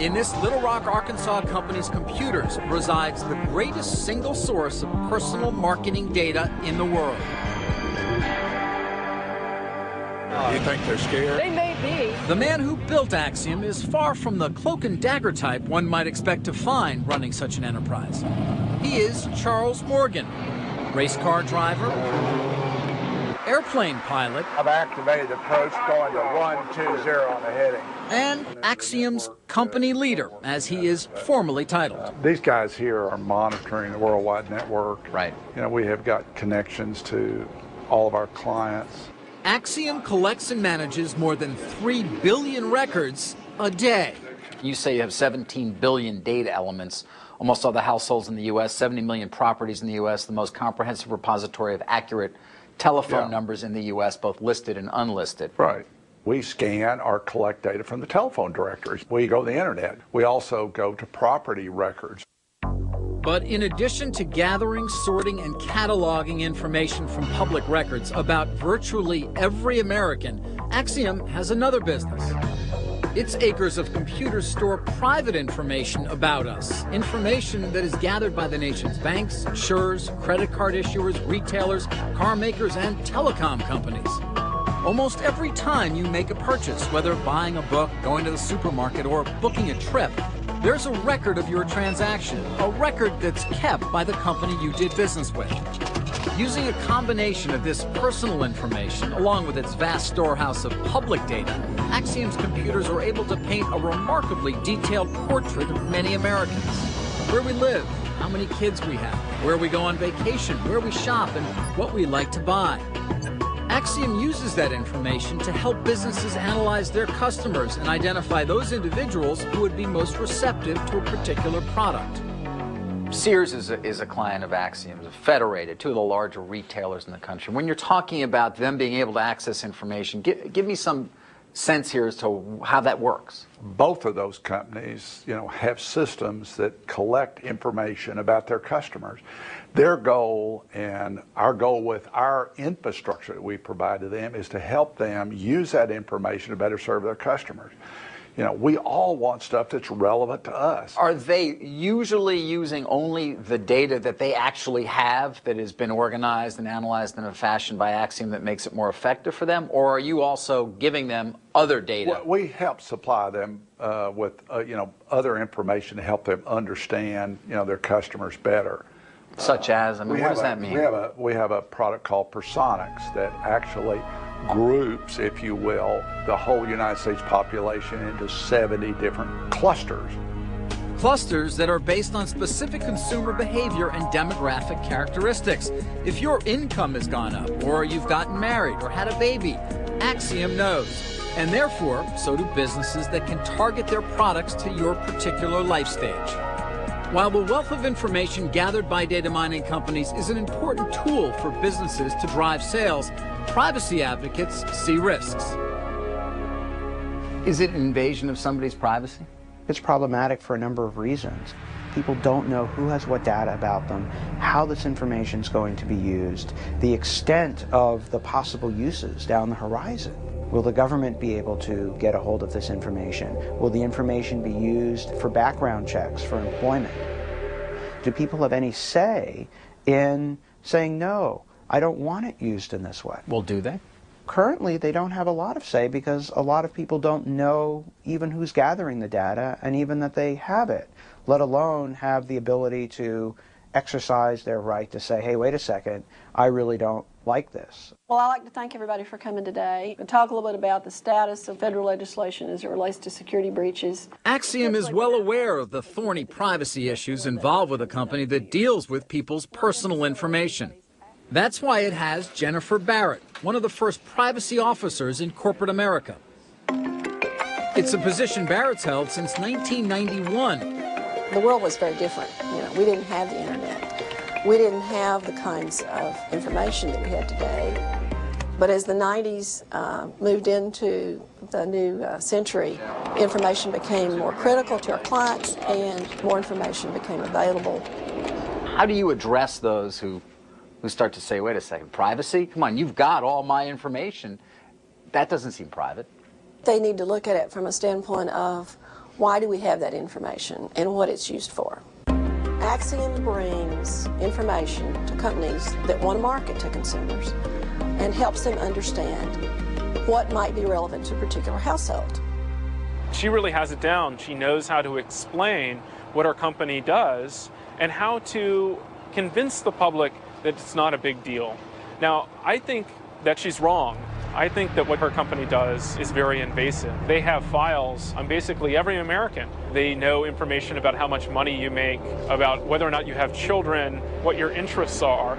In this Little Rock, Arkansas company's computers resides the greatest single source of personal marketing data in the world. You think they're scared? They may be. The man who built Axiom is far from the cloak and dagger type one might expect to find running such an enterprise. He is Charles Morgan, race car driver, airplane pilot, I've activated the approach going to 120 on the heading. and Axiom's company leader, as he is formally titled. These guys here are monitoring the worldwide network. Right. You know, we have got connections to all of our clients. Axiom collects and manages more than 3 billion records a day. You say you have 17 billion data elements, almost all the households in the U.S., 70 million properties in the U.S., the most comprehensive repository of accurate telephone numbers in the U.S., both listed and unlisted. Right. We scan or collect data from the telephone directories. We go to the internet. We also go to property records. But in addition to gathering, sorting, and cataloging information from public records about virtually every American, Axiom has another business. Its acres of computers store private information about us, information that is gathered by the nation's banks, insurers, credit card issuers, retailers, car makers, and telecom companies. Almost every time you make a purchase, whether buying a book, going to the supermarket, or booking a trip, there's a record of your transaction, a record that's kept by the company you did business with. Using a combination of this personal information, along with its vast storehouse of public data, Axiom's computers are able to paint a remarkably detailed portrait of many Americans. Where we live, how many kids we have, where we go on vacation, where we shop, and what we like to buy. Axiom uses that information to help businesses analyze their customers and identify those individuals who would be most receptive to a particular product. Sears is a client of Axiom's, Federated, two of the larger retailers in the country. When you're talking about them being able to access information, give me some sense here as to how that works. Both of those companies, you know, have systems that collect information about their customers. Their goal and our goal with our infrastructure that we provide to them is to help them use that information to better serve their customers. You know, we all want stuff that's relevant to us. Are they usually using only the data that they actually have that has been organized and analyzed in a fashion by Axiom that makes it more effective for them? Or are you also giving them other data? Well, we help supply them with, you know, other information to help them understand, you know, their customers better. Such as, I mean, what does that mean? We have a product called Personics that actually groups, if you will, the whole United States population into 70 different clusters. Clusters that are based on specific consumer behavior and demographic characteristics. If your income has gone up, or you've gotten married, or had a baby, Axiom knows. And therefore, so do businesses that can target their products to your particular life stage. While the wealth of information gathered by data mining companies is an important tool for businesses to drive sales, privacy advocates see risks. Is it an invasion of somebody's privacy? It's problematic for a number of reasons. People don't know who has what data about them, how this information is going to be used, the extent of the possible uses down the horizon. Will the government be able to get a hold of this information? Will the information be used for background checks, for employment? Do people have any say in saying, no, I don't want it used in this way? Well, do they? Currently, they don't have a lot of say because a lot of people don't know even who's gathering the data and even that they have it, let alone have the ability to exercise their right to say, hey, wait a second, I really don't like this. Well, I'd like to thank everybody for coming today and talk a little bit about the status of federal legislation as it relates to security breaches. Axiom is well aware of the thorny privacy issues involved with a company that deals with people's personal information. That's why it has Jennifer Barrett, one of the first privacy officers in corporate America. It's a position Barrett's held since 1991. The world was very different. You know, we didn't have the internet. We didn't have the kinds of information that we have today. But as the 90s moved into the new century, information became more critical to our clients and more information became available. How do you address those who start to say, wait a second, privacy? Come on, you've got all my information. That doesn't seem private. They need to look at it from a standpoint of why do we have that information and what it's used for. Axiom brings information to companies that want to market to consumers and helps them understand what might be relevant to a particular household. She really has it down. She knows how to explain what our company does and how to convince the public that it's not a big deal. Now, I think that she's wrong. I think that what her company does is very invasive. They have files on basically every American. They know information about how much money you make, about whether or not you have children, what your interests are.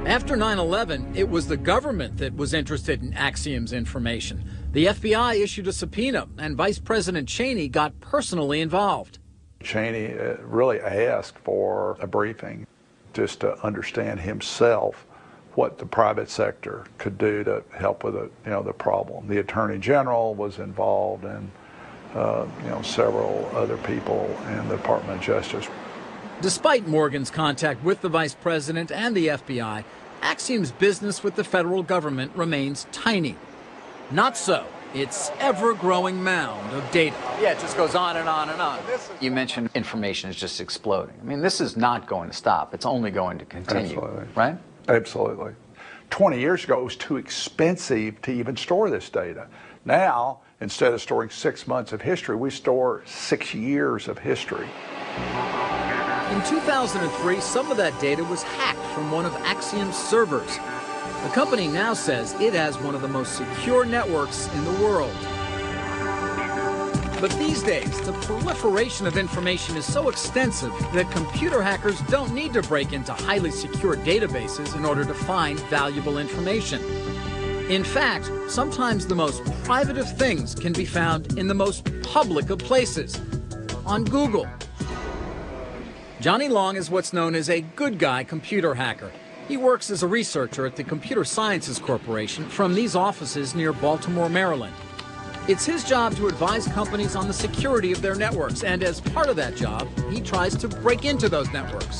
After 9/11, it was the government that was interested in Axiom's information. The FBI issued a subpoena, and Vice President Cheney got personally involved. Cheney really asked for a briefing just to understand himself what the private sector could do to help with the problem. The Attorney General was involved, and several other people in the Department of Justice. Despite Morgan's contact with the Vice President and the FBI, Axiom's business with the federal government remains tiny. Not so its ever-growing mound of data. Yeah, it just goes on and on and on. You mentioned information is just exploding. I mean, this is not going to stop. It's only going to continue, Absolutely. Right? Absolutely. 20 years ago, it was too expensive to even store this data. Now, instead of storing 6 months of history, we store 6 years of history. In 2003, some of that data was hacked from one of Axiom's servers. The company now says it has one of the most secure networks in the world. But these days, the proliferation of information is so extensive that computer hackers don't need to break into highly secure databases in order to find valuable information. In fact, sometimes the most private of things can be found in the most public of places, on Google. Johnny Long is what's known as a good guy computer hacker. He works as a researcher at the Computer Sciences Corporation from these offices near Baltimore, Maryland. It's his job to advise companies on the security of their networks, and as part of that job, he tries to break into those networks.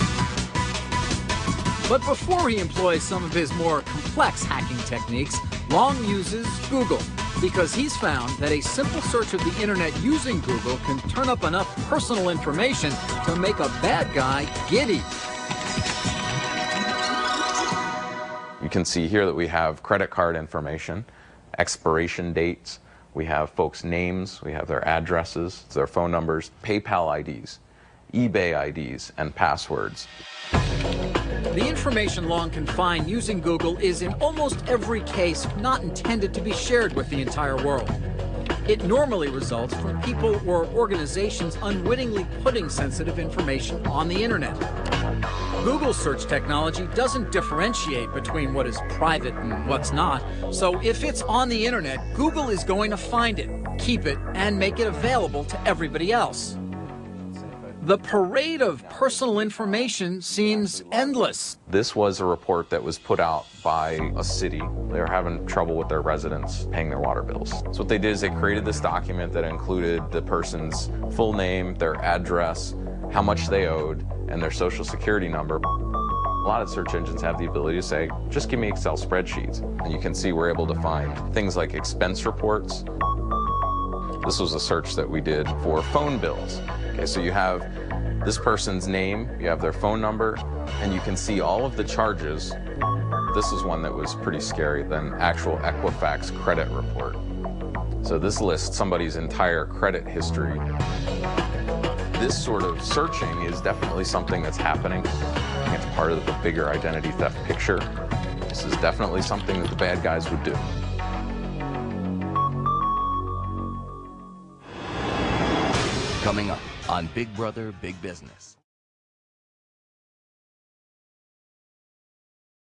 But before he employs some of his more complex hacking techniques, Long uses Google, because he's found that a simple search of the internet using Google can turn up enough personal information to make a bad guy giddy. You can see here that we have credit card information, expiration dates, we have folks' names, we have their addresses, their phone numbers, PayPal IDs, eBay IDs, and passwords. The information Long can find using Google is in almost every case not intended to be shared with the entire world. It normally results from people or organizations unwittingly putting sensitive information on the internet. Google's search technology doesn't differentiate between what is private and what's not, so if it's on the internet, Google is going to find it, keep it, and make it available to everybody else. The parade of personal information seems endless. This was a report that was put out by a city. They were having trouble with their residents paying their water bills. So what they did is they created this document that included the person's full name, their address, how much they owed, and their social security number. A lot of search engines have the ability to say, just give me Excel spreadsheets. And you can see we're able to find things like expense reports. This was a search that we did for phone bills. Okay, so you have this person's name, you have their phone number, and you can see all of the charges. This is one that was pretty scary than actual Equifax credit report. So this lists somebody's entire credit history. This sort of searching is definitely something that's happening. It's part of the bigger identity theft picture. This is definitely something that the bad guys would do. Coming up on Big Brother, Big Business.